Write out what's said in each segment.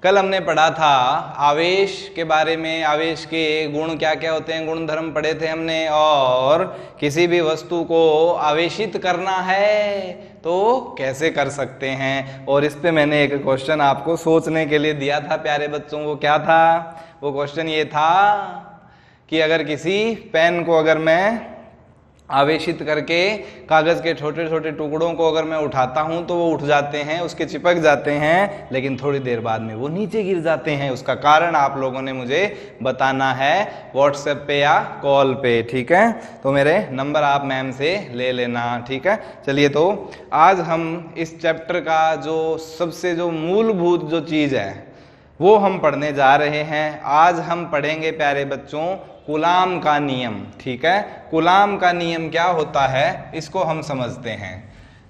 कल हमने पढ़ा था आवेश के बारे में, आवेश के गुण क्या क्या होते हैं, गुण धर्म पढ़े थे हमने। और किसी भी वस्तु को आवेशित करना है तो कैसे कर सकते हैं, और इस पे मैंने एक क्वेश्चन आपको सोचने के लिए दिया था प्यारे बच्चों। वो क्या था? वो क्वेश्चन ये था कि अगर किसी पेन को अगर मैं आवेशित करके कागज के छोटे छोटे टुकड़ों को अगर मैं उठाता हूं तो वो उठ जाते हैं, उसके चिपक जाते हैं, लेकिन थोड़ी देर बाद में वो नीचे गिर जाते हैं। उसका कारण आप लोगों ने मुझे बताना है व्हाट्सएप पे या कॉल पे, ठीक है? तो मेरे नंबर आप मैम से ले लेना, ठीक है? चलिए, तो आज हम इस चैप्टर का जो सबसे जो मूलभूत जो चीज है वो हम पढ़ने जा रहे हैं। आज हम पढ़ेंगे प्यारे बच्चों कूलाम का नियम, ठीक है? कूलाम का नियम क्या होता है इसको हम समझते हैं।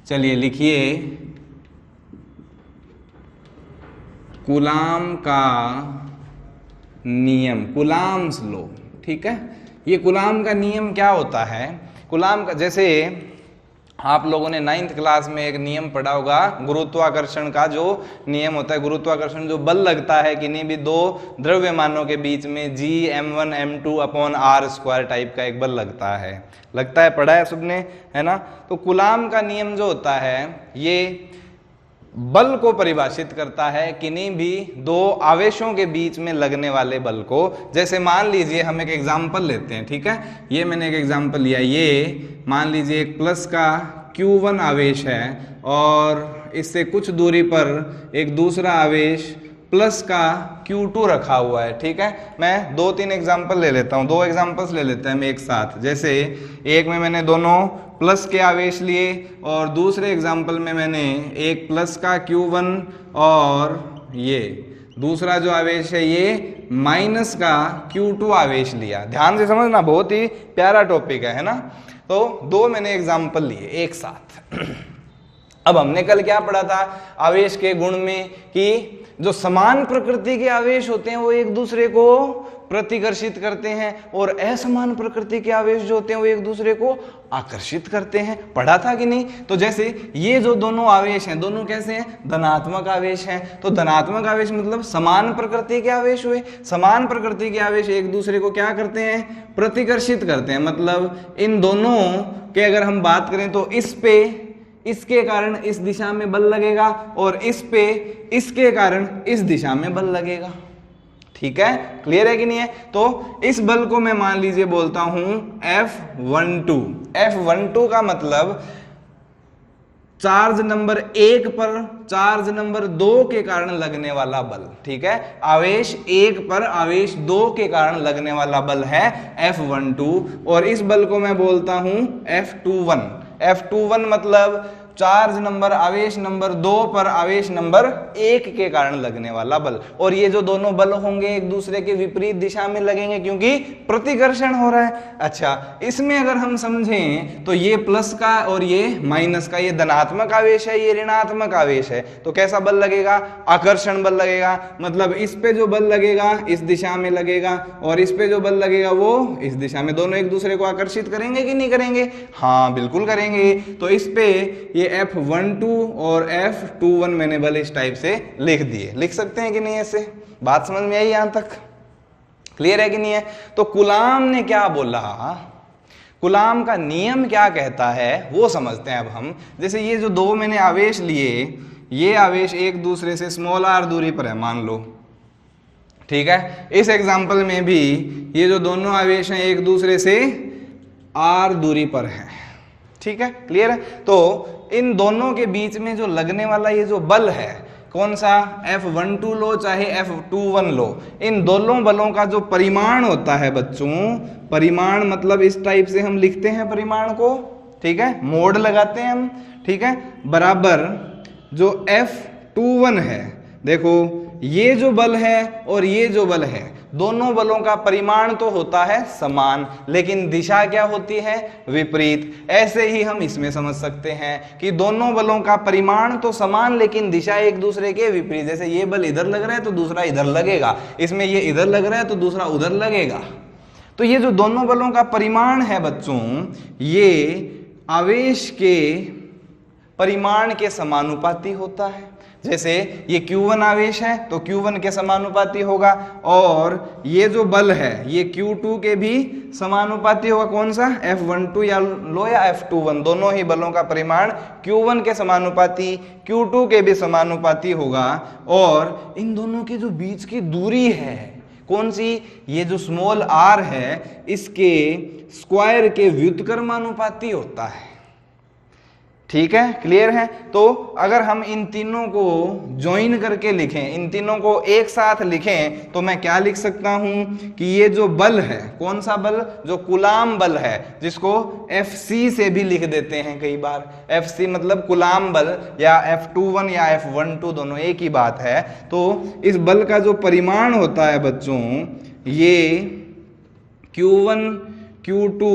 चलिए लिखिए, कूलाम का नियम, कूलाम्स लॉ, ठीक है? ये कूलाम का नियम क्या होता है? कूलाम का, जैसे आप लोगों ने 9th क्लास में एक नियम पढ़ा होगा, गुरुत्वाकर्षण का जो नियम होता है, गुरुत्वाकर्षण जो बल लगता है किन्हीं भी दो द्रव्यमानों के बीच में, G(m1 m2 upon r² type का एक बल लगता है, पढ़ा है सबने, है ना? तो कूलाम का नियम जो होता है ये बल को परिभाषित करता है किन्हीं भी दो आवेशों के बीच में लगने वाले बल को। जैसे मान लीजिए हम एक एग्जांपल लेते हैं, ठीक है? ये मैंने एक एग्जांपल लिया, ये मान लीजिए एक प्लस का Q1 आवेश है और इससे कुछ दूरी पर एक दूसरा आवेश प्लस का Q2 रखा हुआ है, ठीक है? मैं 2-3 एग्जांपल ले लेता हूँ, 2 एग्जांपल्स ले लेते हैं हम एक साथ। जैसे एक में मैंने दोनों प्लस के आवेश लिए और दूसरे एग्जांपल में मैंने एक प्लस का Q1 और ये दूसरा जो आवेश है ये माइनस का Q2 आवेश लिया। ध्यान से समझना, बहुत ही प्यारा टॉपिक है ना? तो 2 मैंने एग्जांपल लिए एक साथ। अब हमने कल क्या पढ़ा था आवेश के गुण में कि जो समान प्रकृति के आवेश होते हैं वो एक दूसरे को प्रतिकर्षित करते हैं और असमान प्रकृति के आवेश जो होते हैं वो एक दूसरे को आकर्षित करते हैं। पढ़ा था कि नहीं? तो जैसे ये जो दोनों आवेश हैं, दोनों कैसे हैं? धनात्मक आवेश हैं। तो धनात्मक आवेश मतलब समान प्रकृति के आवेश हुए। समान प्रकृति के आवेश एक दूसरे को क्या करते हैं? प्रतिकर्षित करते हैं। मतलब इन दोनों के अगर हम बात करें तो इस पे इसके कारण इस दिशा में बल लगेगा और इस पे इसके कारण इस दिशा में बल लगेगा, ठीक है? क्लियर है कि नहीं है? तो इस बल को मैं मान लीजिए बोलता हूं F12। F12 का मतलब चार्ज नंबर 1 पर चार्ज नंबर 2 के कारण लगने वाला बल, ठीक है? आवेश 1 पर आवेश 2 के कारण लगने वाला बल है F12 और इस बल को मैं बोलता हूं F21। F21 मतलब चार्ज नंबर आवेश नंबर 2 पर आवेश नंबर 1 के कारण लगने वाला बल। और ये जो दोनों बल होंगे एक दूसरे के विपरीत दिशा में लगेंगे क्योंकि प्रतिकर्षण हो रहा है। अच्छा, इसमें अगर हम समझें तो ये प्लस का और ये माइनस का, ये धनात्मक आवेश है, ये ऋणात्मक आवेश है, तो कैसा बल लगेगा? आकर्षण बल लगेगा। मतलब इस पे जो बल लगेगा इस दिशा में लगेगा और इस पे जो बल लगेगा वो इस दिशा में। दोनों एक दूसरे को आकर्षित करेंगे कि नहीं करेंगे? हाँ, बिल्कुल करेंगे। तो इस पे ये F12 और F21 मैंने बल इस टाइप से लिख दिए। लिख सकते हैं कि नहीं? ऐसे बात समझ में आई यहां तक? क्लियर है कि नहीं है? तो कूलाम ने क्या बोला, कूलाम का नियम क्या कहता है वो समझते हैं अब हम। जैसे ये जो 2 मैंने आवेश लिए, ये आवेश एक दूसरे से स्मॉल r दूरी पर है मान लो, ठीक है? इस एग्जांपल में भी ये जो दोनों आवेश हैं एक दूसरे से r दूरी पर हैं, ठीक है? क्लियर है? तो इन दोनों के बीच में जो लगने वाला ये जो बल है, कौन सा? F12 लो चाहे F21 लो, इन दोनों बलों का जो परिमाण होता है बच्चों, परिमाण मतलब इस टाइप से हम लिखते हैं परिमाण को, ठीक है? मोड लगाते हैं हम, ठीक है? बराबर जो F21 है, देखो ये जो बल है और ये जो बल है, दोनों बलों का परिमाण तो होता है समान, लेकिन दिशा क्या होती है? विपरीत। ऐसे ही हम इसमें समझ सकते हैं कि दोनों बलों का परिमाण तो समान लेकिन दिशा एक दूसरे के विपरीत। जैसे ये बल इधर लग रहा है तो दूसरा इधर लगेगा, इसमें ये इधर लग रहा है तो दूसरा उधर लगेगा। तो ये जो दोनों बलों का परिमाण है बच्चों, ये आवेश के परिमाण के समानुपाती होता है। जैसे ये Q1 आवेश है तो Q1 के समानुपाती होगा, और ये जो बल है ये Q2 के भी समानुपाती होगा। कौन सा? F12 या लो या F21, दोनों ही बलों का परिमाण Q1 के समानुपाती Q2 के भी समानुपाती होगा। और इन दोनों के जो बीच की दूरी है कौन सी? ये जो स्मॉल r है इसके स्क्वायर के व्युत्क्रमानुपाती होता है। ठीक है, क्लियर है? तो अगर हम इन तीनों को ज्वाइन करके लिखें, इन तीनों को एक साथ लिखें, तो मैं क्या लिख सकता हूं कि ये जो बल है, कौन सा बल? जो कुलाम बल है, जिसको Fc से भी लिख देते हैं कई बार। Fc मतलब कुलाम बल, या F21 या F12 दोनों एक ही बात है। तो इस बल का जो परिमाण होता है बच्चों, ये Q1 Q2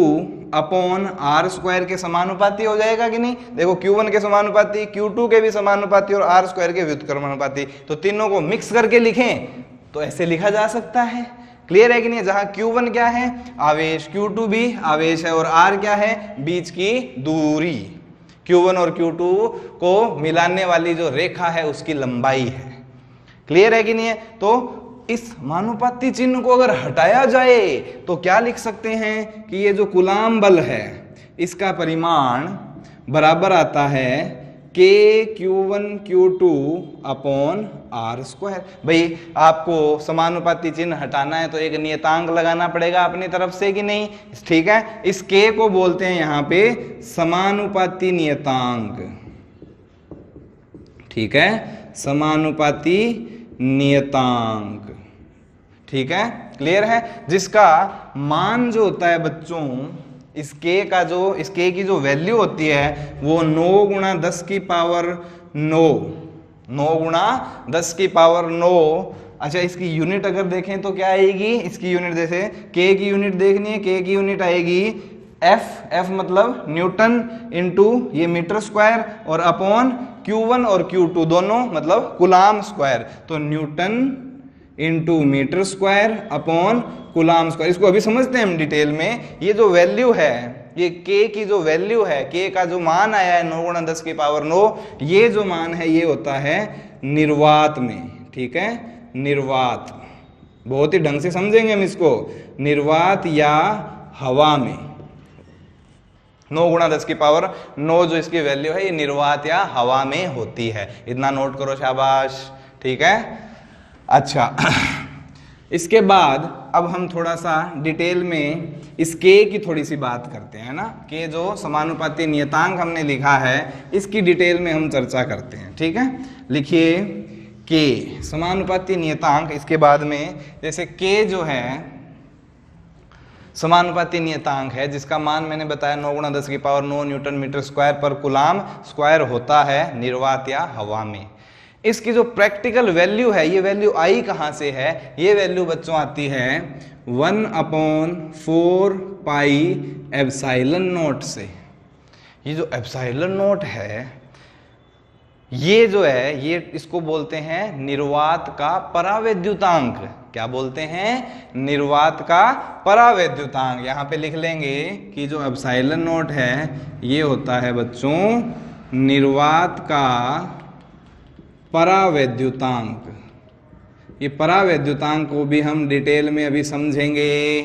upon are square के समानुपाती हो जाएगा कि नहीं? देखो Q1 के समानुपाती, Q2 के भी समानुपाती और आर स्क्वायर के व्युत्क्रमानुपाती, तो तीनों को मिक्स करके लिखें तो ऐसे लिखा जा सकता है। क्लियर है कि नहीं? जहां Q1 क्या है? आवेश, Q2 भी आवेश है, और R क्या है? बीच की दूरी। Q1 और Q2 को मिलाने वाली जो रेखा है उसकी लंबाई है। क्लियर है कि नहीं है? तो इस मानुपाती चिन्ह को अगर हटाया जाए तो क्या लिख सकते हैं कि ये जो कुलाम बल है इसका परिमाण बराबर आता है K(Q1 Q2) upon are square. भाई आपको समानुपाती चिन्ह हटाना है तो एक नियतांक लगाना पड़ेगा अपनी तरफ से कि नहीं? ठीक है, इस K को बोलते हैं यहां पे समानुपाती नियतांक। ठीक है, समानुपाती नियतांक। ठीक है, क्लियर है? जिसका मान जो होता है बच्चों, इस K का जो, इस K की जो वैल्यू होती है वो 9 गुणा 10 की पावर 9, 9 गुणा 10 की पावर 9। अच्छा, इसकी यूनिट अगर देखें तो क्या आएगी? इसकी यूनिट जैसे K की यूनिट देखनी है, K की यूनिट आएगी F मतलब न्यूटन इंटू ये मीटर स्क्वायर, और अपॉन Q1 और Q2 दोनों मतलब कुलाम स्क्वायर, तो newton into metre square upon coulomb square. इसको अभी समझते हैं हम डिटेल में। ये जो वैल्यू है, ये K की जो वैल्यू है, K का जो मान आया है 9 गुणा 10 की पावर 9, ये जो मान है ये होता है निर्वात में। ठीक है, निर्वात, बहुत ही ढंग से समझेंगे हम इसको, निर्वात या हवा में। 9 गुणा 10 की पावर 9 जो इसकी वैल्यू है ये निर्वात या हवा में होती है। इतना नोट करो, शाबाश। ठीक है, अच्छा इसके बाद अब हम थोड़ा सा डिटेल में इस K की थोड़ी सी बात करते हैं ना। K जो समानुपाती नियतांक हमने लिखा है इसकी डिटेल में हम चर्चा करते हैं। ठीक है, लिखिए K समानुपाती नियतांक। इसके बाद में जैसे K जो है समानुपाती नियतांक है जिसका मान मैंने बताया 9 गुणा 10 की पावर 9 न्यूटन मीटर स्क्वायर पर कुलाम स्क्वायर होता है निर्वात या हवा में। इसकी जो प्रैक्टिकल वैल्यू है, ये वैल्यू आई कहाँ से है? ये वैल्यू बच्चों आती है 1/4 पाई एप्सिलॉन नॉट से। ये जो एप्सिलॉन नॉट है ये जो है ये इसको बोलते हैं निर्वात का परावैद्युतांक। क्या बोलते हैं? निर्वात का परावैद्युतांक। यहाँ पे लिख लेंगे कि जो एप्सिलॉन नॉट है ये होता है बच्चों निर्वात का परावैद्युतांक। ये परावैद्युतांक को भी हम डिटेल में अभी समझेंगे।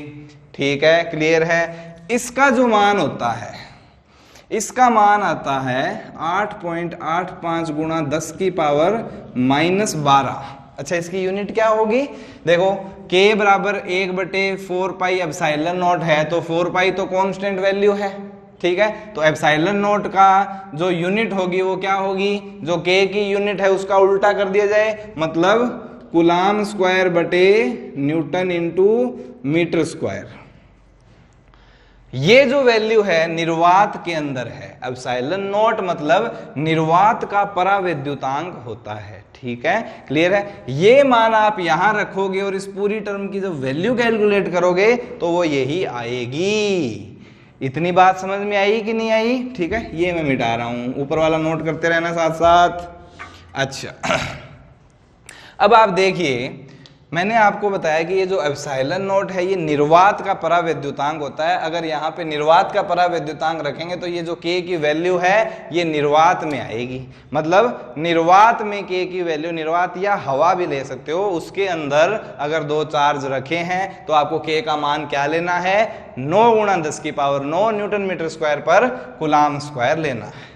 ठीक है, क्लियर है? इसका जो मान होता है, इसका मान आता है 8.85 गुणा 10 की पावर -12। अच्छा, इसकी यूनिट क्या होगी? देखो K बराबर 1/4 पाई एप्सिलॉन नॉट है, तो 4 पाई तो कांस्टेंट वैल्यू है। ठीक है, तो एप्सिलॉन नॉट का जो यूनिट होगी वो क्या होगी? जो K की यूनिट है उसका उल्टा कर दिया जाए, मतलब कुलाम स्क्वायर बटे न्यूटन इंटू मीटर स्क्वायर। ये जो वैल्यू है निर्वात के अंदर है। एप्सिलॉन नॉट मतलब निर्वात का परावैद्युतांक होता है। ठीक है, क्लियर है? ये मान आप यहां रखोगे और इस पूरी टर्म की जो वैल्यू कैलकुलेट करोगे तो वो यही आएगी। इतनी बात समझ में आई कि नहीं आई? ठीक है, ये मैं मिटा रहा हूं, ऊपर वाला नोट करते रहना साथ साथ। अच्छा अब आप देखिए, मैंने आपको बताया कि ये जो एप्सिलॉन नॉट है ये निर्वात का परावैद्युतांक होता है। अगर यहाँ पे निर्वात का परावैद्युतांक रखेंगे तो ये जो k की वैल्यू है ये निर्वात में आएगी। मतलब निर्वात में k की वैल्यू, निर्वात या हवा भी ले सकते हो, उसके अंदर अगर दो चार्ज रखे हैं तो आपको k का मान क्या लेना है, 9 गुणा 10⁹ न्यूटन मीटर स्क्वायर पर कूलाम स्क्वायर लेना है।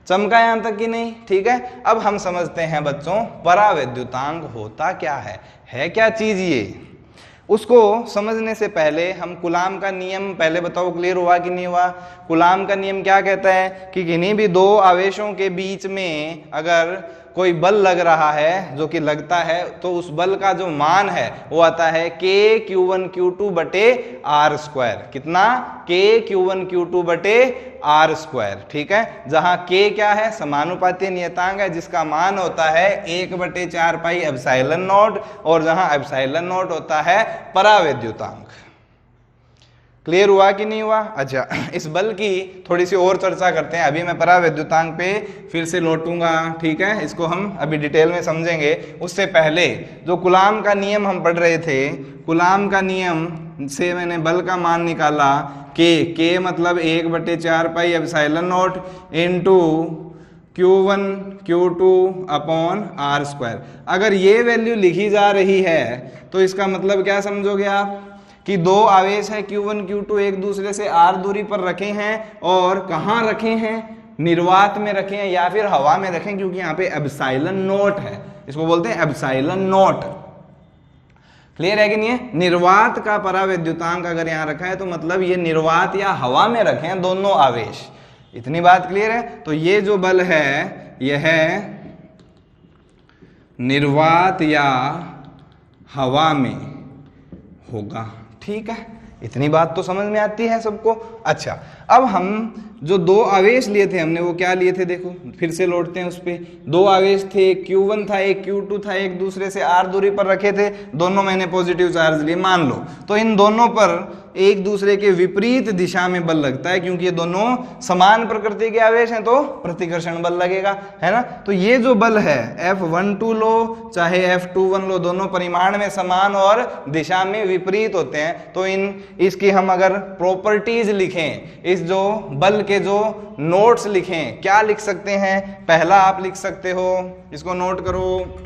चमका यहां तक कि नहीं? ठीक है। अब हम समझते हैं बच्चों परावैद्युतांक होता क्या है क्या चीज ये। उसको समझने से पहले हम कूलाम का नियम पहले बताओ, क्लियर हुआ कि नहीं हुआ? कूलाम का नियम क्या कहता है कि किन्हीं भी दो आवेशों के बीच में अगर कोई बल लग रहा है, जो कि लगता है, तो उस बल का जो मान है वो आता है k q1 q2 बटे r स्क्वायर। कितना? k q1 q2 बटे r स्क्वायर। ठीक है। जहां k क्या है, समानुपाती नियतांक है जिसका मान होता है 1/4 पाई एप्सिलॉन नॉट, और जहां एप्सिलॉन नॉट होता है परावैद्युतांक। क्लियर हुआ कि नहीं हुआ? अच्छा, इस बल की थोड़ी सी और चर्चा करते हैं। अभी मैं परावैद्युतांक पे फिर से लौटूंगा। ठीक है, इसको हम अभी डिटेल में समझेंगे। उससे पहले जो कूलाम का नियम हम पढ़ रहे थे, कूलाम का नियम से मैंने बल का मान निकाला k मतलब 1/4 pi epsilon not into q1 q2 upon r square. अगर ये वैल्यू लिखी जा रही है तो इसका मतलब क्या समझोगे आप कि दो आवेश है q1 q2 एक दूसरे से r दूरी पर रखे हैं, और कहाँ रखे हैं, निर्वात में रखे हैं या फिर हवा में रखे हैं, क्योंकि यहाँ पे एप्सिलॉन नॉट है, इसको बोलते हैं एप्सिलॉन नॉट। क्लियर है कि नहीं है? निर्वात का परावैद्युतांक अगर यहाँ रखा है तो मतलब ये निर्वात या हवा में रखे हैं दोनों आवेश। इतनी बात क्लियर है? तो ये जो बल है यह है निर्वात या हवा में होगा। ठीक है, इतनी बात तो समझ में आती है सबको। अच्छा, अब हम जो दो आवेश लिए थे हमने, वो क्या लिए थे देखो, फिर से लौटते हैं उस पे। दो आवेश थे, q1 था एक q2 था, एक दूसरे से r दूरी पर रखे थे, दोनों मैंने पॉजिटिव चार्ज लिए मान लो। तो इन दोनों पर एक दूसरे के विपरीत दिशा में बल लगता है, क्योंकि ये दोनों समान प्रकृति के आवेश हैं तो प्रतिकर्षण बल लगेगा, है ना। तो ये जो बल है F12 लो चाहे F21 लो, दोनों परिमाण में समान और दिशा में विपरीत होते हैं। तो इसकी हम अगर प्रॉपर्टीज लिखें, इस जो बल के जो नोट्स लिखें, क्या लिख सकते हैं? पहला आप लिख सकते हो, इसको नोट करो।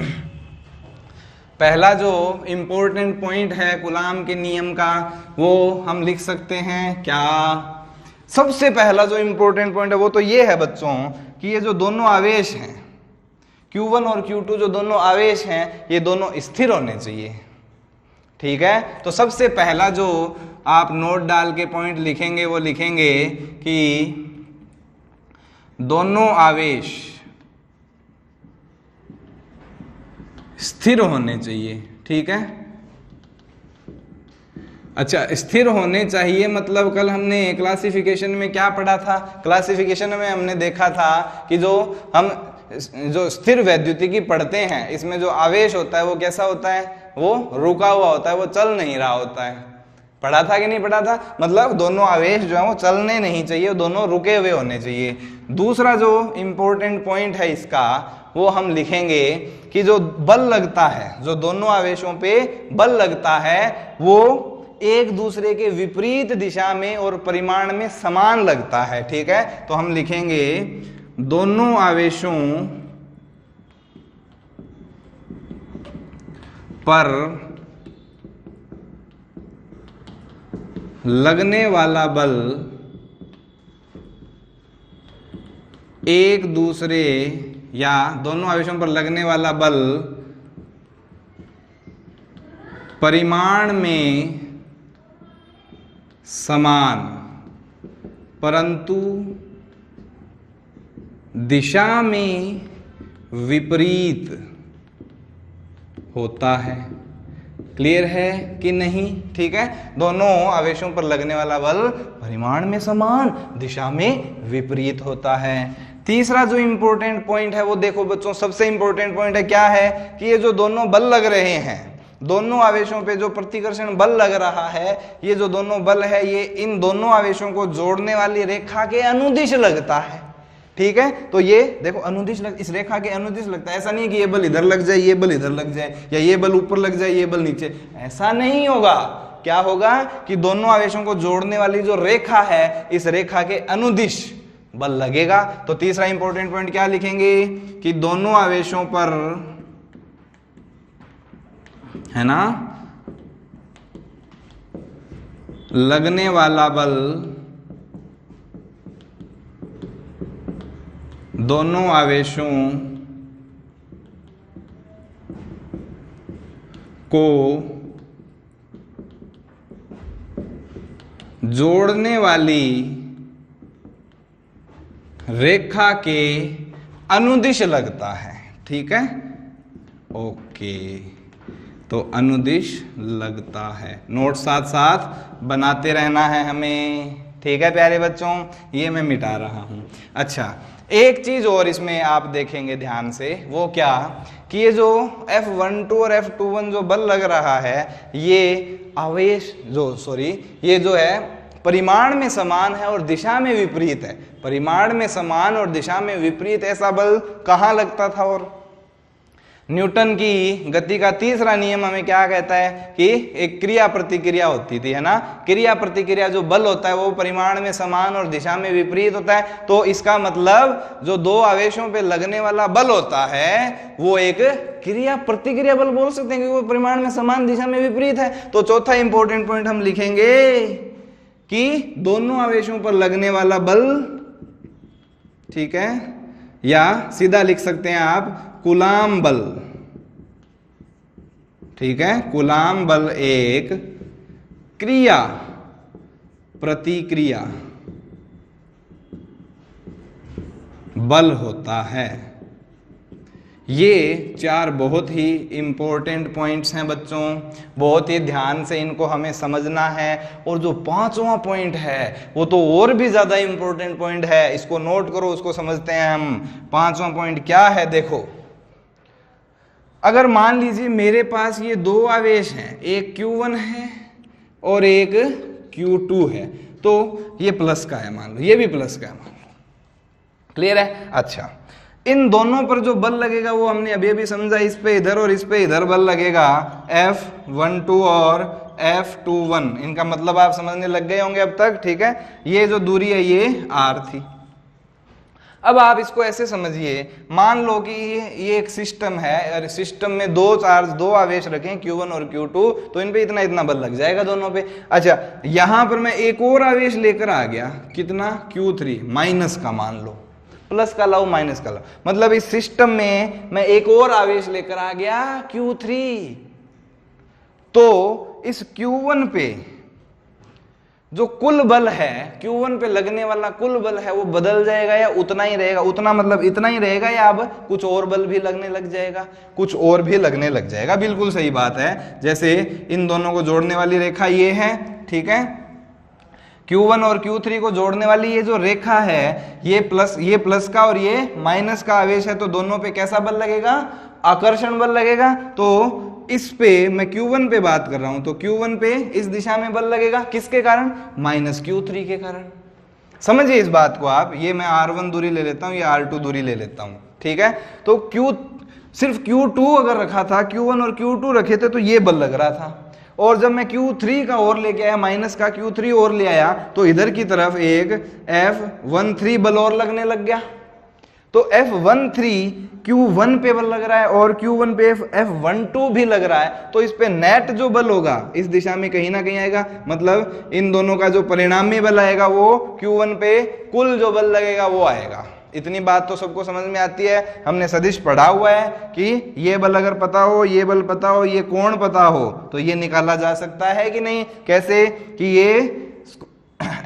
पहला जो इंपॉर्टेंट पॉइंट है कूलाम के नियम का वो हम लिख सकते हैं क्या? सबसे पहला जो इंपॉर्टेंट पॉइंट है वो तो ये है बच्चों कि ये जो दोनों आवेश हैं Q1 और Q2, जो दोनों आवेश हैं ये दोनों स्थिर होने चाहिए। ठीक है, तो सबसे पहला जो आप नोट डाल के पॉइंट लिखेंगे वो लिखेंगे कि दोनों आवेश स्थिर होने चाहिए। ठीक है, अच्छा, स्थिर होने चाहिए मतलब कल हमने क्लासिफिकेशन में क्या पढ़ा था? क्लासिफिकेशन में हमने देखा था कि जो स्थिर वैद्युतिकी पढ़ते हैं इसमें जो आवेश होता है वो कैसा होता है? वो रुका हुआ होता है, वो चल नहीं रहा होता है। पढ़ा था कि नहीं पढ़ा था? मतलब दोनों आवेश जो है वो चलने नहीं चाहिए, दोनों रुके हुए होने चाहिए। दूसरा जो इंपॉर्टेंट पॉइंट है इसका वो हम लिखेंगे कि जो बल लगता है, जो दोनों आवेशों पे बल लगता है वो एक दूसरे के विपरीत दिशा में और परिमाण में समान लगता है। ठीक है, तो हम लिखेंगे दोनों आवेशों पर लगने वाला बल एक दूसरे या दोनों आवेशों पर लगने वाला बल परिमाण में समान परंतु दिशा में विपरीत होता है। क्लियर है कि नहीं? ठीक है, दोनों आवेशों पर लगने वाला बल परिमाण में समान, दिशा में विपरीत होता है। तीसरा जो इंपॉर्टेंट पॉइंट है वो देखो बच्चों, सबसे इंपॉर्टेंट पॉइंट है क्या है कि ये जो दोनों बल लग रहे हैं, दोनों आवेशों पे जो प्रतिकर्षण बल लग रहा है, ये जो दोनों बल है ये इन दोनों आवेशों को जोड़ने वाली रेखा के अनुदिश लगता है। ठीक है, तो ये देखो अनुदिश इस रेखा के अनुदिश लगता है। ऐसा नहीं है कि ये बल इधर लग जाए, ये बल इधर लग जाए, या ये बल ऊपर लग जाए, ये बल नीचे, ऐसा नहीं होगा। क्या होगा कि दोनों आवेशों को जोड़ने वाली जो रेखा है, इस रेखा के अनुदिश बल लगेगा। तो तीसरा इंपॉर्टेंट पॉइंट क्या लिखेंगे कि दोनों आवेशों पर, है ना, लगने वाला बल दोनों आवेशों को जोड़ने वाली रेखा के अनुदिश लगता है। ठीक है, ओके, तो अनुदिश लगता है। नोट साथ साथ बनाते रहना है हमें। ठीक है प्यारे बच्चों, ये मैं मिटा रहा हूं। अच्छा, एक चीज और इसमें आप देखेंगे ध्यान से, वो क्या कि ये जो F12 और F21 जो बल लग रहा है, ये आवेश ये जो है परिमाण में समान है और दिशा में विपरीत है। परिमाण में समान और दिशा में विपरीत ऐसा बल कहाँ लगता था? और न्यूटन की गति का तीसरा नियम हमें क्या कहता है कि एक क्रिया प्रतिक्रिया होती थी, है ना। क्रिया प्रतिक्रिया जो बल होता है वो परिमाण में समान और दिशा में विपरीत होता है। तो इसका मतलब जो दो आवेशों पे लगने वाला बल होता है वो एक क्रिया प्रतिक्रिया बल बोल सकते हैं, क्योंकि वो परिमाण में समान दिशा में विपरीत है। तो चौथा इंपॉर्टेंट पॉइंट हम लिखेंगे कि दोनों आवेशों पर लगने वाला बल, ठीक है, या सीधा लिख सकते हैं आप कूलाम बल। ठीक है, कूलाम बल एक क्रिया प्रतिक्रिया बल होता है। ये चार बहुत ही इंपॉर्टेंट पॉइंट्स हैं बच्चों, बहुत ही ध्यान से इनको हमें समझना है। और जो पांचवा पॉइंट है वो तो और भी ज्यादा इंपॉर्टेंट पॉइंट है, इसको नोट करो, उसको समझते हैं हम। पांचवा पॉइंट क्या है? देखो, अगर मान लीजिए मेरे पास ये दो आवेश हैं, एक Q1 है और एक Q2 है, तो ये प्लस का है मान लो, ये भी प्लस का है मान लो। क्लियर है? अच्छा, इन दोनों पर जो बल लगेगा वो हमने अभी अभी समझा, इस पे इधर और इस पे इधर बल लगेगा, F12 और F21। इनका मतलब आप समझने लग गए होंगे अब तक। ठीक है, ये जो दूरी है ये R थी। अब आप इसको ऐसे समझिए, मान लो कि ये एक सिस्टम है और सिस्टम में दो आवेश रखें Q1 और Q2, तो इन पे इतना इतना बल लग जाएगा दोनों पे। अच्छा, यहां पर मैं एक और आवेश लेकर आ गया, कितना? Q3, माइनस का मान लो, प्लस का लाओ माइनस का लाओ, मतलब इस सिस्टम में मैं एक और आवेश लेकर आ गया Q3, तो इस Q1 पे जो कुल बल है, Q1 पे लगने वाला कुल बल है, वो बदल जाएगा या उतना ही रहेगा? उतना मतलब इतना ही रहेगा, या अब कुछ और बल भी लगने लग जाएगा? कुछ और भी लगने लग जाएगा। बिल्कुल सही बात है। जैसे इन दोनों को जोड़ने वाली रेखा ये है, ठीक है, Q1 और Q3 को जोड़ने वाली ये जो रेखा है, ये प्लस का और ये माइनस का आवेश है, तो दोनों पे कैसा बल लगेगा? आकर्षण बल लगेगा। तो इस पे मैं Q1 पे बात कर रहा हूं, तो Q1 पे इस दिशा में बल लगेगा, किसके कारण? माइनस Q3 के कारण। समझिए इस बात को आप। ये मैं R1 दूरी ले लेता हूं, ये R2 दूरी ले लेता हूं, ठीक है। तो सिर्फ Q2 अगर रखा था, Q1 और Q2 रखे थे, तो ये बल लग रहा था। और जब मैं Q3 का और लेके आया, माइनस का Q3 और ले आया, तो इधर की तरफ एक F13 बल और लगने लग गया। तो F13 Q1 पे बल लग रहा है और Q1 पे F12 भी लग रहा है, तो इस पे नेट जो बल होगा इस दिशा में कहीं ना कहीं आएगा, मतलब इन दोनों का जो परिणामी बल आएगा वो Q1 पे कुल जो बल लगेगा वो आएगा। इतनी बात तो सबको समझ में आती है, हमने सदिश पढ़ा हुआ है कि ये बल अगर पता हो, ये बल पता हो, ये कोण पता हो, तो ये निकाला जा सकता है कि नहीं? कैसे? कि ये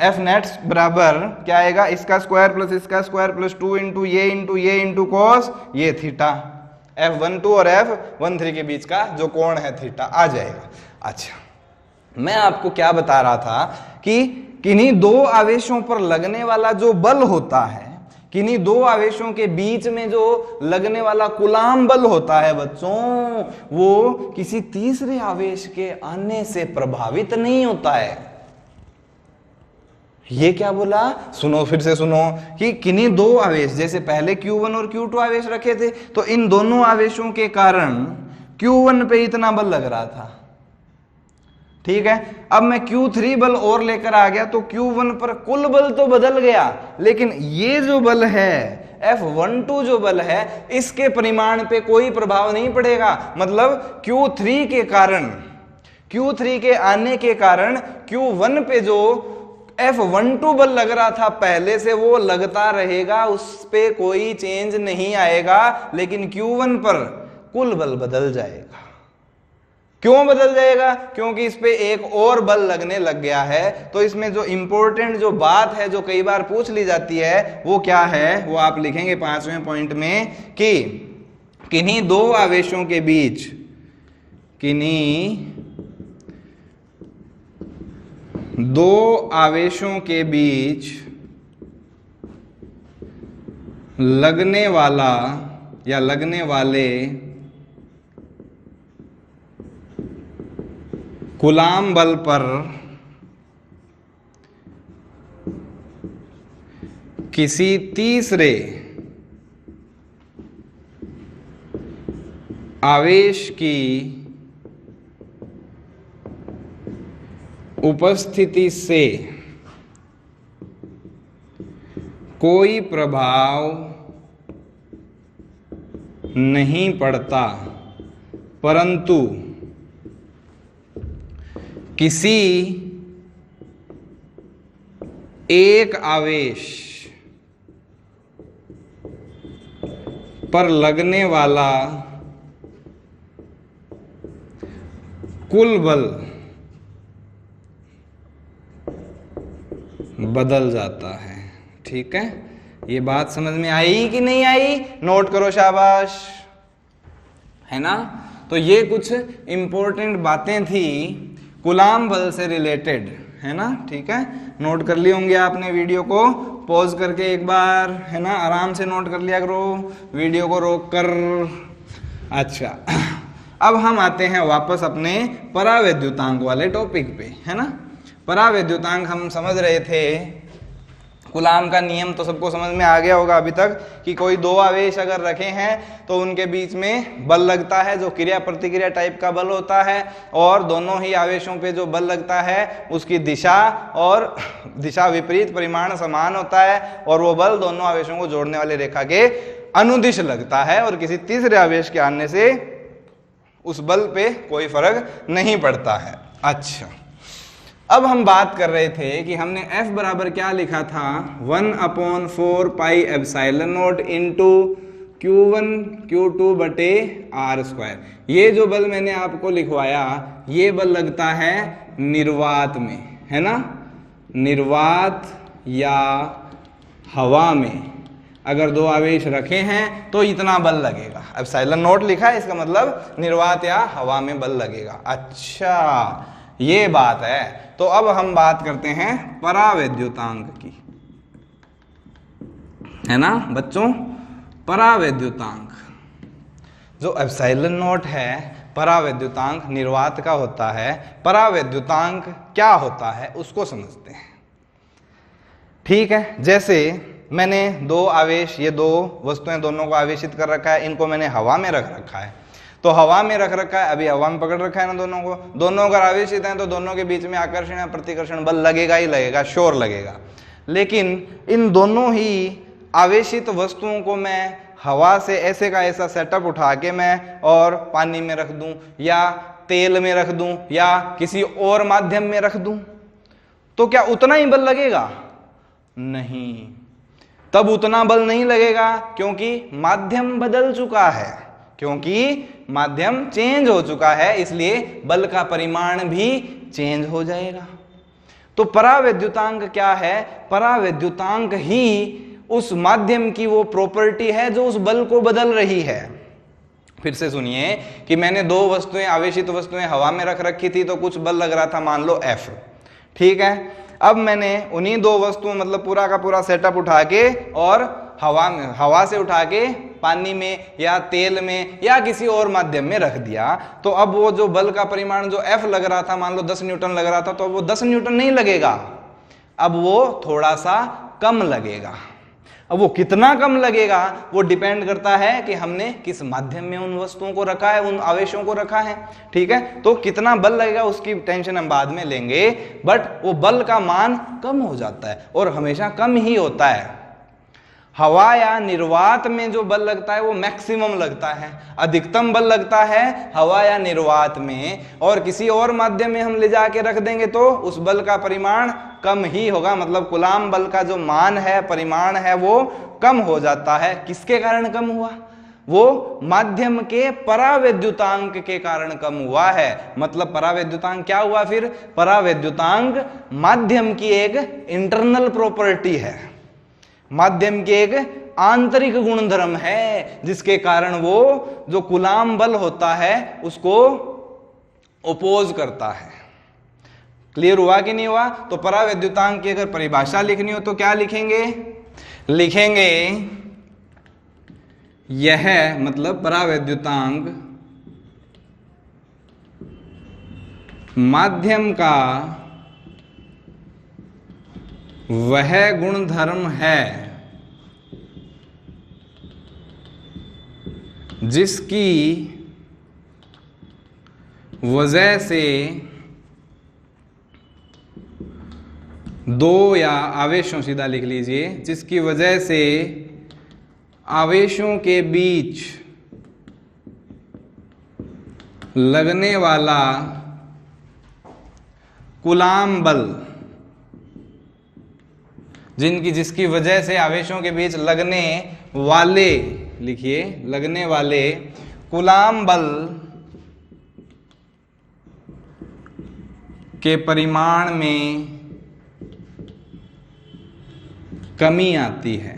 F नेट बराबर क्या आएगा? इसका स्क्वायर प्लस इसका स्क्वायर प्लस 2 इंटू ये इंटू कॉस ये थीटा। F12 और F13 के बीच का जो कोण है थीटा आ जाएगा। अच्छा, मैं आपको क्या बता रहा था कि किन्हीं दो आवेशों पर लगने वाला जो बल होता है, किन्हीं दो आवेशों के बीच में जो लगने वाला कूलाम बल होता है बच्चों, वो किसी तीसरे आवेश के आने से प्रभावित नहीं होता है। ये क्या बोला, सुनो फिर से सुनो, कि किन्हीं दो आवेश, जैसे पहले Q1 और Q2 आवेश रखे थे, तो इन दोनों आवेशों के कारण Q1 पे इतना बल लग रहा था, ठीक है। अब मैं Q3 बल और लेकर आ गया तो Q1 पर कुल बल तो बदल गया, लेकिन ये जो बल है F12 जो बल है, इसके परिमाण पे कोई प्रभाव नहीं पड़ेगा। मतलब Q3 के कारण, Q3 के आने के कारण Q1 पे जो F12 बल लग रहा था पहले से, वो लगता रहेगा, उस पे कोई चेंज नहीं आएगा, लेकिन Q1 पर कुल बल बदल जाएगा। क्यों बदल जाएगा? क्योंकि इस पे एक और बल लगने लग गया है। तो इसमें जो इंपॉर्टेंट जो बात है, जो कई बार पूछ ली जाती है, वो क्या है, वो आप लिखेंगे 5वें पॉइंट में, कि किन्हीं दो आवेशों के बीच, किन्हीं दो आवेशों के बीच लगने वाला या लगने वाले कूलाम बल पर किसी तीसरे आवेश की उपस्थिति से कोई प्रभाव नहीं पड़ता, परंतु किसी एक आवेश पर लगने वाला कुल बल बदल जाता है। ठीक है, ये बात समझ में आई कि नहीं आई? नोट करो, शाबाश, है ना। तो ये कुछ इंपॉर्टेंट बातें थी कूलाम बल से रिलेटेड, है ना। ठीक है, नोट कर लिए होंगे आपने, वीडियो को पॉज करके एक बार, है ना, आराम से नोट कर लिया करो, वीडियो को रोक कर। अच्छा, अब हम आते हैं वापस अपने परावैद्युतांक वाले टॉपिक पे, है ना। परावैद्युतांक हम समझ रहे थे, कूलाम का नियम तो सबको समझ में आ गया होगा अभी तक, कि कोई दो आवेश अगर रखे हैं तो उनके बीच में बल लगता है, जो क्रिया प्रतिक्रिया टाइप का बल होता है, और दोनों ही आवेशों पे जो बल लगता है उसकी दिशा और दिशा विपरीत परिमाण समान होता है, और वो बल दोनों आवेशों को जोड़ने वाली रेखा के अनुदिश लगता है, और किसी तीसरे आवेश के आने से उस बल पे कोई फर्क नहीं पड़ता है। अच्छा, अब हम बात कर रहे थे कि हमने F बराबर क्या लिखा था, 1/4 pi epsilon not into Q1 Q2 बटे R²। ये जो बल मैंने आपको लिखवाया, ये बल लगता है निर्वात में, है ना। निर्वात या हवा में अगर दो आवेश रखे हैं तो इतना बल लगेगा। एप्सिलॉन नॉट लिखा है, इसका मतलब निर्वात या हवा में बल लगेगा। अच्छा, ये बात है। तो अब हम बात करते हैं परावैद्युतांक की, है ना बच्चों। परावैद्युतांक जो एप्सिलॉन नॉट है, परावैद्युतांक निर्वात का होता है। परावैद्युतांक क्या होता है उसको समझते हैं। ठीक है, जैसे मैंने दो आवेश, ये दो वस्तुएं दोनों को आवेशित कर रखा है, इनको मैंने हवा में रख रखा है। तो हवा में रख रखा है, अभी हवा में पकड़ रखा है ना दोनों को, दोनों अगर आवेशित हैं तो दोनों के बीच में आकर्षण या प्रतिकर्षण बल लगेगा ही लगेगा, श्योर लगेगा। लेकिन इन दोनों ही आवेशित वस्तुओं को मैं हवा से ऐसे का ऐसा सेटअप उठा के मैं और पानी में रख दूं, या तेल में रख दूं, या किसी और माध्यम में रख दूं, तो क्या उतना ही बल लगेगा? नहीं, तब उतना बल नहीं लगेगा, क्योंकि माध्यम बदल चुका है, क्योंकि माध्यम चेंज हो चुका है, इसलिए बल का परिमाण भी चेंज हो जाएगा। तो परावैद्युतांक क्या है? परावैद्युतांक ही उस माध्यम की वो प्रॉपर्टी है जो उस बल को बदल रही है। फिर से सुनिए कि मैंने दो वस्तुएं, आवेशित वस्तुएं हवा में रख रखी थी, तो कुछ बल लग रहा था, मान लो F। ठीक है, अब मैंने उन्हीं दो वस्तुओं, मतलब पूरा का पूरा सेटअप उठा के और हवा से उठा के पानी में या तेल में या किसी और माध्यम में रख दिया, तो अब वो जो बल का परिमाण जो F लग रहा था, मान लो 10 न्यूटन लग रहा था, तो वो 10 न्यूटन नहीं लगेगा, अब वो थोड़ा सा कम लगेगा। अब वो कितना कम लगेगा वो डिपेंड करता है कि हमने किस माध्यम में उन वस्तुओं को रखा है, उन आवेशों को रखा है। ठीक है, तो कितना बल लगेगा उसकी टेंशन हम बाद में लेंगे, बट वो बल का मान कम हो जाता है और हमेशा कम ही होता है। हवा या निर्वात में जो बल लगता है वो मैक्सिमम लगता है, अधिकतम बल लगता है हवा या निर्वात में, और किसी और माध्यम में हम ले जाके रख देंगे तो उस बल का परिमाण कम ही होगा। मतलब कूलाम बल का जो मान है, परिमाण है, वो कम हो जाता है। किसके कारण कम हुआ? वो माध्यम के परावैद्युतांक के कारण कम हुआ है। मतलब परावैद्युतांक क्या हुआ फिर? परावैद्युतांक माध्यम की एक इंटरनल प्रॉपर्टी है, माध्यम के एक आंतरिक गुणधर्म है, जिसके कारण वो जो कूलाम बल होता है उसको ओपोज करता है। क्लियर हुआ कि नहीं हुआ? तो परावैद्युतांक की अगर परिभाषा लिखनी हो तो क्या लिखेंगे? लिखेंगे यह, मतलब परावैद्युतांक माध्यम का वह गुणधर्म है जिसकी वजह से दो या आवेशों, सीधा लिख लीजिए, जिसकी वजह से आवेशों के बीच लगने वाला कूलाम बल, जिसकी वजह से आवेशों के बीच लगने वाले, लिखिए, लगने वाले कूलाम बल के परिमाण में कमी आती है।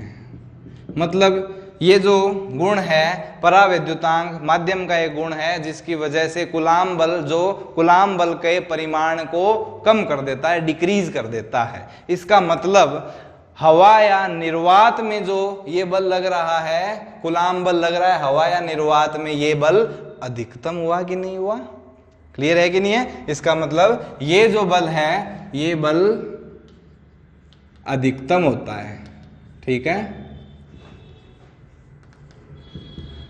मतलब ये जो गुण है परावैद्युतांक, माध्यम का एक गुण है जिसकी वजह से कूलाम बल, जो कूलाम बल के परिमाण को कम कर देता है, डिक्रीज कर देता है। इसका मतलब हवा या निर्वात में जो ये बल लग रहा है, कूलाम बल लग रहा है हवा या निर्वात में, ये बल अधिकतम हुआ कि नहीं हुआ? क्लियर है कि नहीं है? इसका मतलब ये जो बल है ये बल अधिकतम होता है। ठीक है,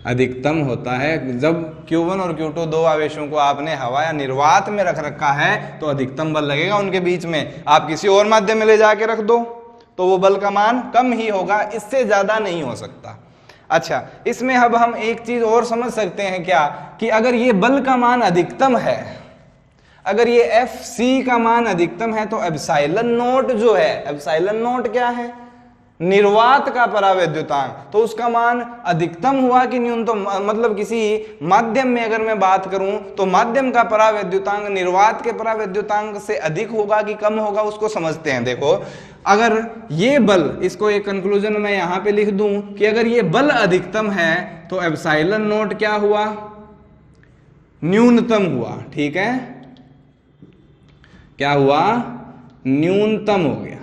अधिकतम होता है। जब Q1 और Q2 दो आवेशों को आपने हवा या निर्वात में रख रखा है तो अधिकतम बल लगेगा उनके बीच में। आप किसी और माध्यम में ले जाके रख दो तो वो बल का मान कम ही होगा, इससे ज्यादा नहीं हो सकता। अच्छा, इसमें अब हम एक चीज और समझ सकते हैं क्या, कि अगर ये बल का मान अधिकतम है, अगर ये FC का मान अधिकतम है तो एप्सिलॉन नोट जो है, एप्सिलॉन नोट क्या है? निर्वात का परावैद्युतांक, तो उसका मान अधिकतम हुआ कि न्यूनतम? मतलब किसी माध्यम में अगर मैं बात करूं तो माध्यम का परावैद्युतांक निर्वात के परावैद्युतांक से अधिक होगा कि कम होगा, उसको समझते हैं। देखो, अगर ये बल, इसको एक कंक्लूजन मैं यहां पे लिख दूं कि अगर ये बल अधिकतम है तो एप्सिलॉन नोट क्या हुआ? न्यूनतम हुआ। ठीक है, क्या हुआ? न्यूनतम हो गया।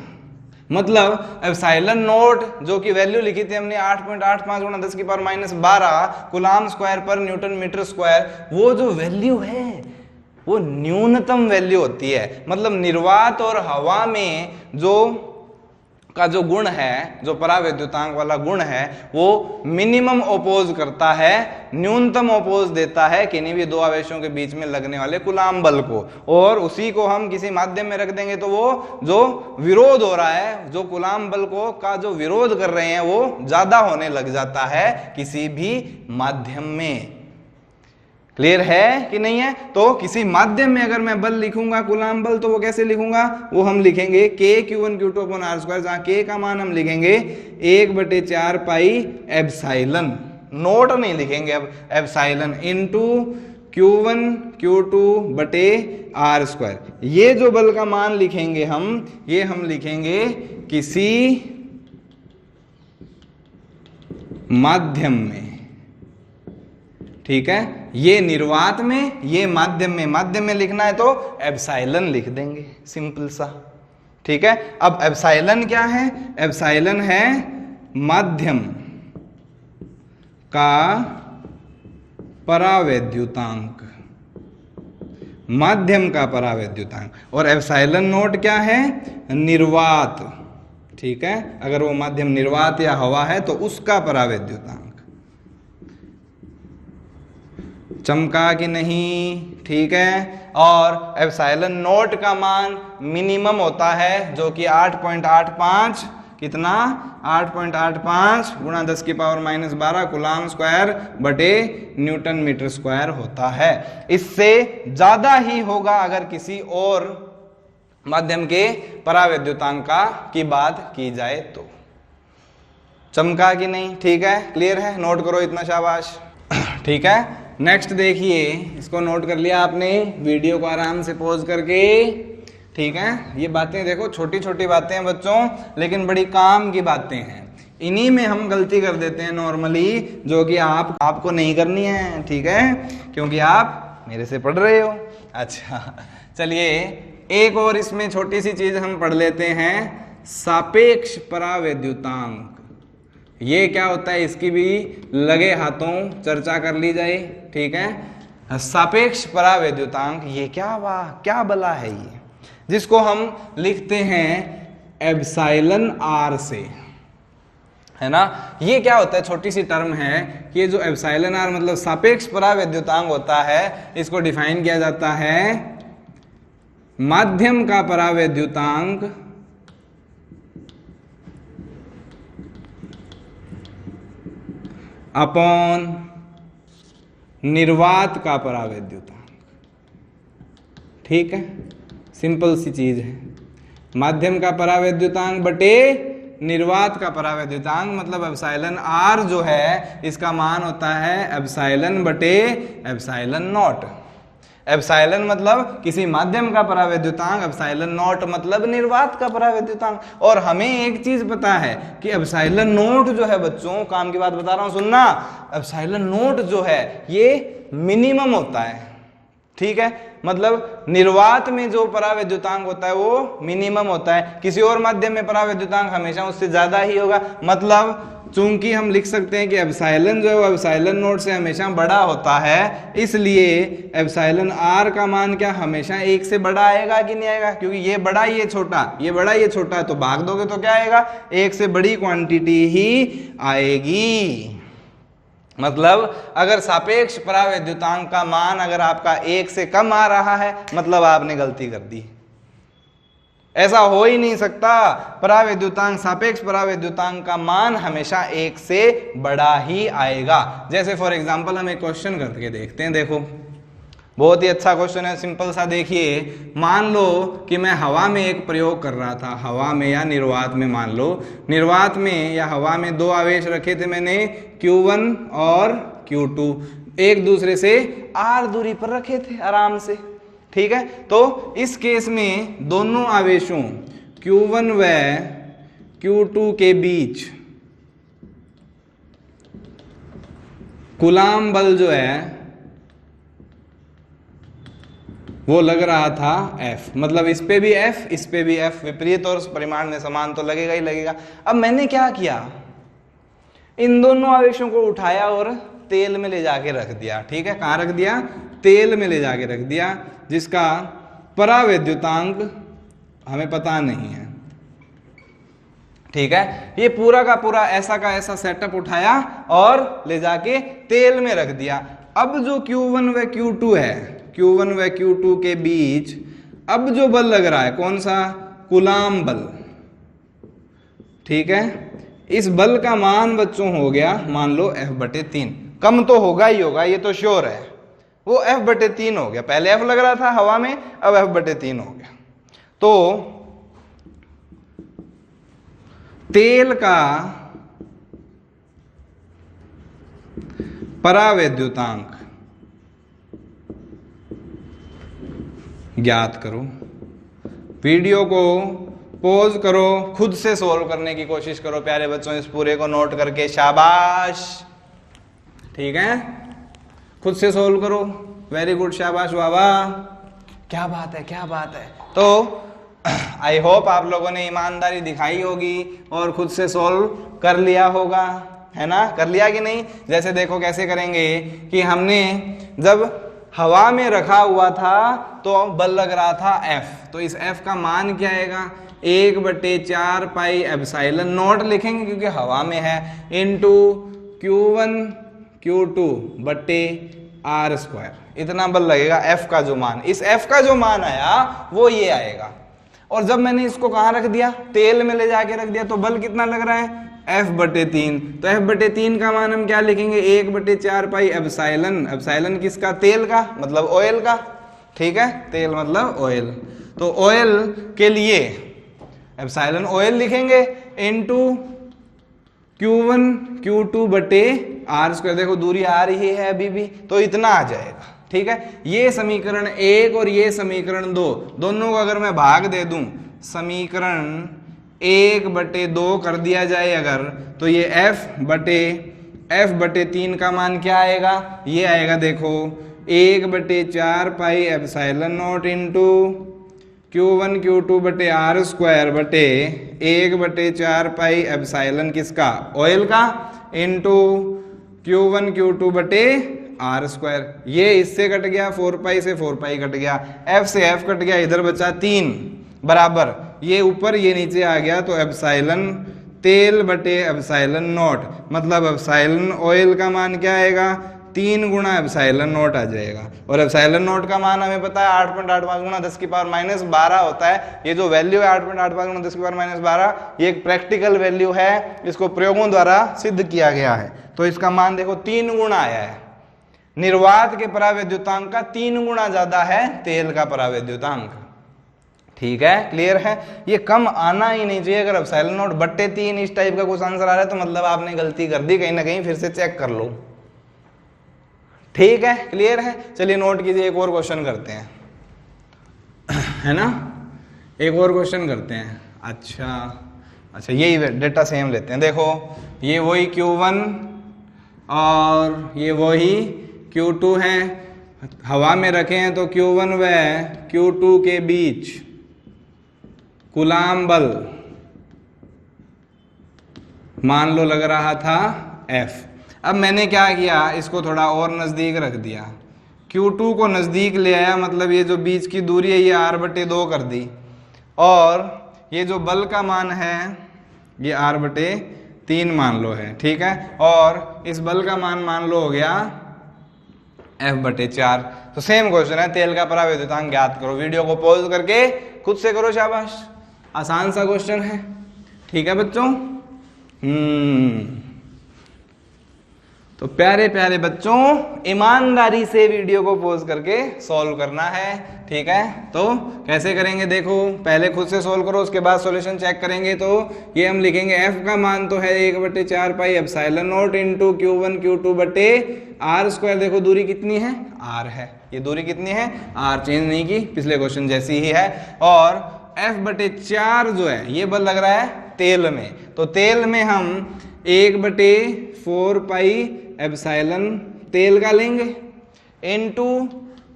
मतलब एप्सिलॉन नोट जो कि वैल्यू लिखी थी हमने 8.85 गुणा 10 की पावर -12 कूलाम स्क्वायर पर न्यूटन मीटर स्क्वायर, वो जो वैल्यू है वो न्यूनतम वैल्यू होती है। मतलब निर्वात और हवा में जो गुण है, जो परावैद्युतांक वाला गुण है, वो मिनिमम ओपोज करता है, न्यूनतम ओपोज देता है किन्हीं भी दो आवेशों के बीच में लगने वाले कूलाम बल को। और उसी को हम किसी माध्यम में रख देंगे तो वो जो विरोध हो रहा है, जो कूलाम बल को का जो विरोध कर रहे हैं, वो ज्यादा होने लग जाता है किसी भी माध्यम में। क्लियर है कि नहीं है? तो किसी माध्यम में अगर मैं बल लिखूंगा कूलाम बल, तो वो कैसे लिखूंगा? वो हम लिखेंगे K Q1 Q2 upon R², जहां K का मान हम लिखेंगे 1/4 पाई एप्सिलॉन, नोट नहीं लिखेंगे अब, एप्सिलॉन इनटू Q1 Q2 बटे R²। ये जो बल का मान लिखेंगे हम, ये हम लिखेंगे किसी माध्यम में। ठीक है, ये निर्वात में, ये माध्यम में। माध्यम में लिखना है तो एप्सिलॉन लिख देंगे, सिंपल सा। ठीक है, अब एप्सिलॉन क्या है? एप्सिलॉन है माध्यम का परावैद्युतांक। माध्यम का परावैद्युतांक, और एप्सिलॉन नॉट क्या है, निर्वात, ठीक है, अगर वो माध्यम निर्वात या हवा है तो उसका परावैद्युतांक। चमका कि नहीं, ठीक है। और एप्सिलॉन नॉट का मान मिनिमम होता है जो कि 8.85, कितना, 8.85 गुणा 10⁻⁻12 कूलम स्क्वायर बटे न्यूटन मीटर स्क्वायर होता है। इससे ज्यादा ही होगा अगर किसी और माध्यम के परावैद्युतांक की बात की जाए तो। चमका कि नहीं, ठीक है, क्लियर है, नोट करो इतना, शाबाश, ठीक है। नेक्स्ट देखिए, इसको नोट कर लिया आपने, वीडियो को आराम से पॉज करके, ठीक है। ये बातें देखो, छोटी छोटी बातें हैं बच्चों, लेकिन बड़ी काम की बातें हैं। इन्हीं में हम गलती कर देते हैं नॉर्मली, जो कि आपको नहीं करनी है, ठीक है, क्योंकि आप मेरे से पढ़ रहे हो। अच्छा, चलिए एक और इसमें छोटी सी चीज हम पढ़ लेते हैं, सापेक्ष परावैद्युतांक। ये क्या होता है, इसकी भी लगे हाथों चर्चा कर ली जाए, ठीक है। सापेक्ष परावैद्युतांक ये क्या बला है ये, जिसको हम लिखते हैं एप्सिलॉन आर से, है ना। ये क्या होता है, छोटी सी टर्म है कि ये जो एप्सिलॉन आर मतलब सापेक्ष परावैद्युतांक होता है, इसको डिफाइन किया जाता है माध्यम का परावैद्युतांक अपॉन निर्वात का परावैद्युतांक, ठीक है, सिंपल सी चीज है। माध्यम का परावैद्युतांक बटे निर्वात का परावैद्युतांक, मतलब एप्सिलॉन आर जो है इसका मान होता है एप्सिलॉन बटे एप्सिलॉन नॉट। एप्सिलॉन मतलब किसी माध्यम का परावैद्युतांक, एप्सिलॉन नॉट मतलब निर्वात का परावैद्युतांक। और हमें एक चीज पता है कि एप्सिलॉन नॉट जो है बच्चों, काम की बात बता रहा हूं सुनना, एप्सिलॉन नॉट जो है ये मिनिमम होता है, ठीक है, मतलब निर्वात में जो परावैद्युतांक होता है वो मिनिमम होता है, किसी और माध्यम में परावैद्युतांक हमेशा उससे ज्यादा ही होगा। मतलब चूंकि हम लिख सकते हैं कि एप्सिलॉन जो है वो एप्सिलॉन नॉट से हमेशा बड़ा होता है, इसलिए एप्सिलॉन आर का मान क्या हमेशा 1 से बड़ा आएगा कि नहीं आएगा, क्योंकि ये बड़ा ये छोटा, ये बड़ा ये छोटा, तो भाग दोगे तो क्या आएगा, 1 से बड़ी क्वांटिटी ही आएगी। मतलब अगर सापेक्ष परावैद्युतांक का मान अगर आपका 1 से कम आ रहा है, मतलब आपने गलती कर दी। ऐसा हो ही नहीं सकता, परावैद्युतांक, सापेक्ष परावैद्युतांक का मान हमेशा 1 से बड़ा ही आएगा। जैसे फॉर एग्जांपल हम एक क्वेश्चन करके देखते हैं, देखो बहुत ही अच्छा क्वेश्चन है, सिंपल सा। देखिए, मान लो कि मैं हवा में एक प्रयोग कर रहा था, हवा में या निर्वात में, मान लो निर्वात में या हवा में 2 आवेश रखे थे मैंने, Q1 और Q2, एक दूसरे से r दूरी पर रखे थे आराम से, ठीक है। तो इस केस में दोनों आवेशों Q1 व Q2 के बीच कूलाम बल जो है वो लग रहा था F, मतलब इस पे भी F, इस पे भी F, विपरीत और परिमाण में समान तो लगेगा ही लगेगा। अब मैंने क्या किया, इन दोनों आवेशों को उठाया और तेल में ले जाके रख दिया, ठीक है। कहाँ रख दिया, तेल में ले जाके रख दिया, जिसका परावैद्युतांक हमें पता नहीं है, ठीक है। ये पूरा का पूरा ऐसा का ऐसा सेटअप उठाया और ले जाके तेल में रख दिया। अब जो Q1 व Q2 है, Q1 व Q2 के बीच अब जो बल लग रहा है, कौन सा, कूलाम बल, ठीक है। इस बल का मान बच्चों हो गया, मान लो F/3, कम तो होगा ही होगा, ये तो श्योर है, वो F/3 हो गया। पहले F लग रहा था हवा में, अब F/3 हो गया। तो तेल का परावैद्युतांक ज्ञात करो। वीडियो को पॉज करो, खुद से सोल्व करने की कोशिश करो प्यारे बच्चों, इस पूरे को नोट करके, शाबाश, ठीक है, खुद से सोल्व करो, वेरी गुड, शाबाश, वाह वाह, क्या बात है, क्या बात है। तो आई होप आप लोगों ने ईमानदारी दिखाई होगी और खुद से सोल्व कर लिया होगा, है ना, कर लिया कि नहीं। जैसे देखो कैसे करेंगे कि हमने जब हवा में रखा हुआ था तो बल लग रहा था F, तो इस F का मान क्या आएगा 1/4 पाई एप्सिलॉन नॉट लिखेंगे क्योंकि हवा में है, इनटू Q1 Q2 बटे R स्क्वायर, इतना बल लगेगा F का जो मान, इस F का जो मान आया वो ये आएगा। और जब मैंने इसको कहाँ रख दिया, तेल में ले जाके रख दिया, तो बल कितना लग रहा है F/3, तो F/3 का मान हम क्या लिखेंगे 1/4 पाई एप्सिलॉन, एप्सिलॉन किसका, तेल का, मतलब ऑयल का, ठीक है, तेल मतलब ऑयल, तो ऑयल के लिए एप्सिलॉन ऑयल लिखेंगे इनटू Q1 Q2 बटे R स्क्वायर, देखो दूरी आ रही है अभी भी, तो इतना आ जाएगा, ठीक है। ये समीकरण 1 और ये समीकरण 2, दोनों को अगर मैं भाग दे दूं, समीकरण 1/2 कर दिया जाए अगर, तो ये F/3 का मान क्या आएगा, ये आएगा देखो 1/4 pi epsilon not into Q1 Q2 बटे R स्क्वायर बटे 1/4 पाई एप्सिलॉन किसका, ऑयल का, इंटू Q1 Q2 बटे R स्क्वायर, ये इससे कट गया, 4 पाई से 4 पाई कट गया, F से F कट गया, इधर बचा 3 बराबर, ये ऊपर ये नीचे आ गया, तो एप्सिलॉन तेल बटे एप्सिलॉन नॉट, मतलब एप्सिलॉन ऑयल का मान क्या आएगा 3 गुणा एप्सिलॉन नॉट आ जाएगा। और एप्सिलॉन नॉट का मान हमें पता है 8.85 गुणा 10 की पावर माइनस 12 होता है। ये जो वैल्यू है 8.85 गुणा 10 की पावर माइनस 12, ये एक प्रैक्टिकल वैल्यू है, इसको प्रयोगों द्वारा सिद्ध किया गया है। तो इसका मान देखो 3 गुणा आया है, निर्वात के परावैद्युतांक का 3 गुणा ज्यादा है तेल का परावैद्युतांक, ठीक है, क्लियर है। ये कम आना ही नहीं चाहिए, अगर एप्सिलॉन नॉट बट्टे 3 इस टाइप का कुछ आंसर आ रहा है तो मतलब आपने गलती कर दी, कहीं ना कहीं फिर से चेक कर लो, ठीक है, क्लियर है। चलिए नोट कीजिए, एक और क्वेश्चन करते हैं, है ना, एक और क्वेश्चन करते हैं। अच्छा यही डेटा सेम लेते हैं, देखो ये वही Q1 और ये वही Q2 है, हवा में रखे हैं तो Q1 व Q2 के बीच कूलाम बल मान लो लग रहा था F। अब मैंने क्या किया, इसको थोड़ा और नज़दीक रख दिया, Q2 को नज़दीक ले आया, मतलब ये जो बीच की दूरी है ये R/2 कर दी, और ये जो बल का मान है ये R/3 मान लो है, ठीक है, और इस बल का मान लो हो गया F/4। तो सेम क्वेश्चन है, तेल का परावैद्युतांक ज्ञात करो। वीडियो को पॉज करके खुद से करो, शाबाश, आसान सा क्वेश्चन है, ठीक है बच्चों। तो प्यारे प्यारे बच्चों, ईमानदारी से वीडियो को पॉज करके सॉल्व करना है, ठीक है। तो कैसे करेंगे देखो, पहले खुद से सॉल्व करो, उसके बाद सॉल्यूशन चेक करेंगे। तो ये हम लिखेंगे F का मान तो है 1/4 pi epsilon not into Q1 Q2 बटे R स्क्वायर, देखो दूरी कितनी है, R है, ये दूरी कितनी है, R, चेंज नहीं की, पिछले क्वेश्चन जैसी ही है। और F/4 जो है ये बल लग रहा है तेल में, तो तेल में हम 1/4 पाई एप्सिलॉन तेल का लेंगे इनटू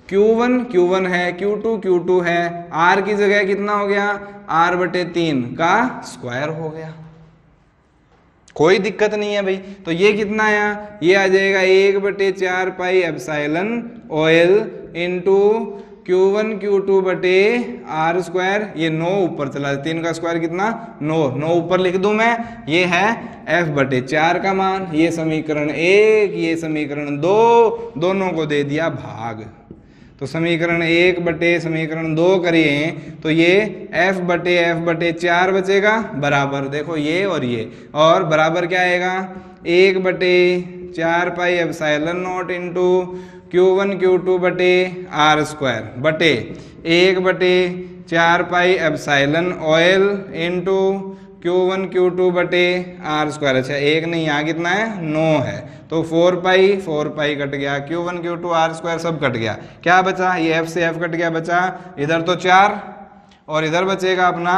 Q1 है, Q2 है, R की जगह कितना हो गया, R/3 का स्क्वायर हो गया, कोई दिक्कत नहीं है भाई। तो ये कितना आया, ये आ जाएगा 1/4 pi epsilon oil into Q1 Q2 बटे R स्क्वायर, ये 9 ऊपर चला, 3 का स्क्वायर कितना 9 ऊपर लिख दूं मैं, ये है F/4 का मान। ये समीकरण 1, ये समीकरण 2, दोनों को दे दिया भाग, तो समीकरण 1 बटे समीकरण 2 करिए तो ये F/4 बचेगा बराबर, देखो ये और बराबर क्या आएगा 1/4 pi epsilon not into Q1 Q2 बटे R स्क्वायर बटे 1/4 pi epsilon oil into Q1 Q2 बटे R स्क्वायर। अच्छा एक नहीं, यहाँ कितना है 9 है, तो 4 पाई कट गया, Q1 Q2 R स्क्वायर सब कट गया, क्या बचा, ये F से F कट गया, बचा इधर तो 4 और इधर बचेगा अपना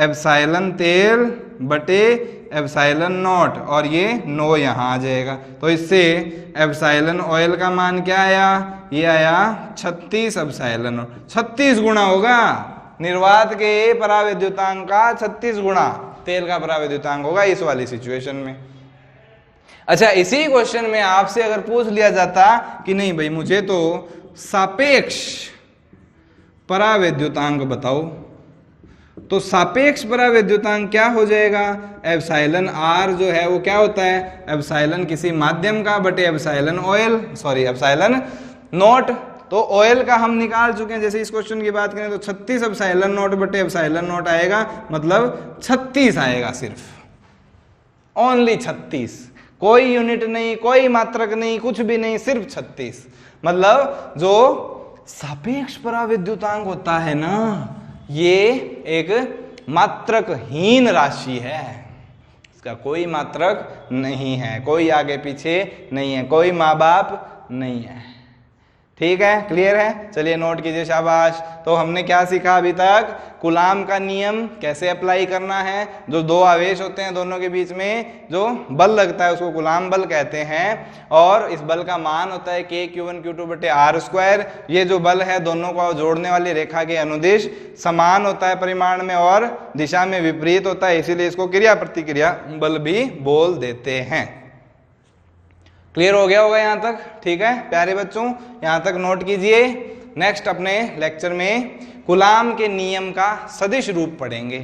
एप्सिलॉन तेल बटे एप्सिलॉन नॉट, और ये 9 यहाँ आ जाएगा। तो इससे एप्सिलॉन ऑयल का मान क्या आया, ये आया 36 एप्सिलॉन, 36 गुणा होगा निर्वात के परावैद्युतांक का, 36 गुणा तेल का परावैद्युतांक होगा इस वाली सिचुएशन में। अच्छा इसी क्वेश्चन में आपसे अगर पूछ लिया जाता कि नहीं भाई मुझे तो सापेक्ष परावैद्युतांक बताओ। तो सापेक्ष परावैद्युतांक क्या हो जाएगा, एप्सिलॉन आर जो है वो क्या होता है, एप्सिलॉन किसी माध्यम का बटे epsilon oil, sorry epsilon not. तो ऑयल का हम निकाल चुके हैं, जैसे इस क्वेश्चन की बात करें तो 36 एप्सिलॉन नॉट बटे एप्सिलॉन नॉट आएगा, मतलब 36 आएगा, सिर्फ ओनली 36, कोई यूनिट नहीं, कोई मात्रक नहीं, कुछ भी नहीं, सिर्फ 36। मतलब जो सापेक्ष परावैद्युतांक होता है ना, ये एक मात्रकहीन राशि है, इसका कोई मात्रक नहीं है, कोई आगे पीछे नहीं है, कोई माँ बाप नहीं है। ठीक है, क्लियर है, चलिए नोट कीजिए, शाबाश। तो हमने क्या सीखा अभी तक, कूलाम का नियम कैसे अप्लाई करना है, जो दो आवेश होते हैं दोनों के बीच में जो बल लगता है उसको कूलाम बल कहते हैं, और इस बल का मान होता है K Q1 Q2 बटे R स्क्वायर। ये जो बल है दोनों को जोड़ने वाली रेखा के अनुदिश समान होता है परिमाण में और दिशा में विपरीत होता है, इसीलिए इसको क्रिया प्रतिक्रिया बल भी बोल देते हैं। क्लियर हो गया होगा यहाँ तक, ठीक है प्यारे बच्चों, यहाँ तक नोट कीजिए। नेक्स्ट अपने लेक्चर में कूलाम के नियम का सदिश रूप पढ़ेंगे।